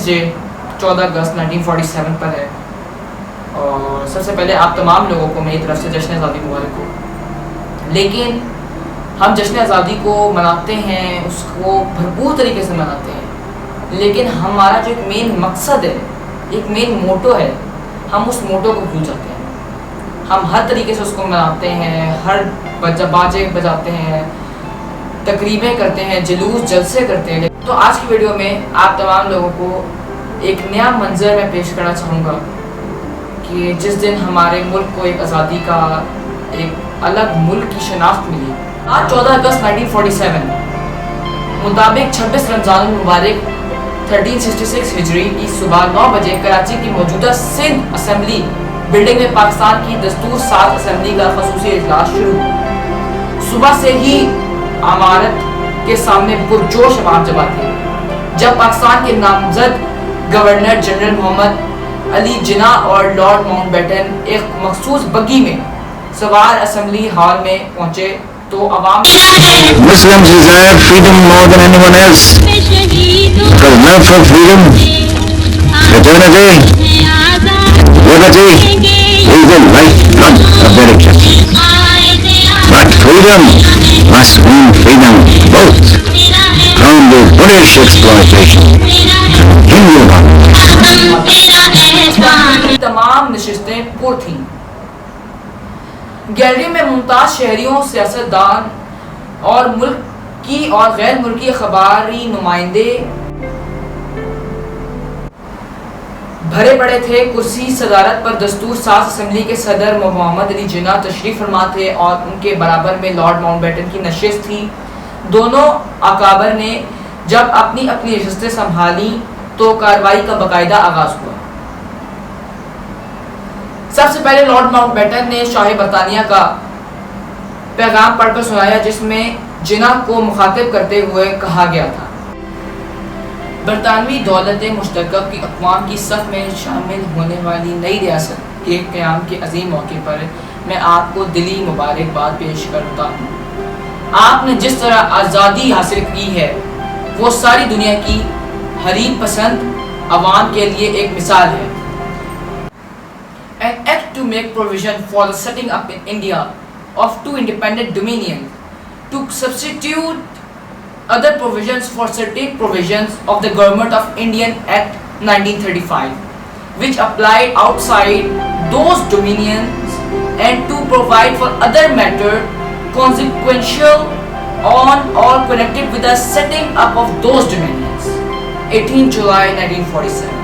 Day 14 اگست 1947 پر ہے، اور سب سے پہلے آپ تمام لوگوں کو میری طرف سے جشن آزادی مبارک ہو۔ لیکن ہم جشن آزادی کو مناتے ہیں، اس کو بھرپور طریقے سے مناتے ہیں، لیکن ہمارا جو ایک مین مقصد ہے، ایک مین موٹو ہے، ہم اس موٹو کو بھول جاتے ہیں۔ ہم ہر طریقے سے اس کو مناتے ہیں، ہر باجے بجاتے ہیں، تقریبیں کرتے ہیں، جلوس جلسے کرتے ہیں۔ تو آج کی ویڈیو میں آپ تمام لوگوں کو ایک نیا منظر میں پیش کرنا چاہوں گا کہ جس دن ہمارے ملک کو ایک آزادی کا ایک الگ ملک کی شناخت ملی۔ آج 14 اگست 1947 مطابق 26 رمضان المبارک 1366 ہجری کی صبح 9 بجے کراچی کی موجودہ سندھ اسمبلی بلڈنگ میں پاکستان کی دستور ساز اسمبلی کا خصوصی اجلاس شروع۔ صبح سے ہی عمارت کے سامنے پرجوش عوام جمع تھے جب پاکستان کے نامزد گورنر جنرل محمد علی جناح اور لارڈ ماؤنٹ بیٹن ایک مخصوص بگی میں سوار اسمبلی ہال میں پہنچے تو عوام Muslims desire freedom more than anyone else. Because love for freedom, fraternity, liberty is the lifeblood of their existence. But freedom must mean freedom both from the British exploitation and Hindu domination. تمام نشستیں پر تھیں۔ Gallery میں ممتاز شہریوں، سیاستدان اور ملک کی اور غیر ملکی اخباری نمائندے بھرے پڑے تھے۔ کرسی صدارت پر دستور ساز اسمبلی کے صدر محمد علی جناح تشریف فرما تھے اور ان کے برابر میں لارڈ ماؤنٹ بیٹن کی نشست تھی۔ دونوں اکابر نے جب اپنی اپنی نشستیں سنبھالی تو کارروائی کا باقاعدہ آغاز ہوا۔ سب سے پہلے لارڈ ماؤنٹ بیٹن نے شاہ برطانیہ کا پیغام پڑھ کر سنایا جس میں جناح کو مخاطب کرتے ہوئے کہا گیا تھا: برطانوی دولت مشترکہ کی اقوام کی صف میں شامل ہونے والی نئی ریاست کے قیام کے عظیم موقع پر میں آپ کو دلی مبارکباد پیش کرتا ہوں۔ آپ نے جس طرح آزادی حاصل کی ہے وہ ساری دنیا کی حریت پسند عوام کے لیے ایک مثال ہے۔ An act to make provision for the setting up in India of two independent dominions to substitute other provisions for certain provisions of the Government of Indian Act 1935, which applied outside those dominions, and to provide for other matter consequential on or connected with the setting up of those dominions. 18 July 1947.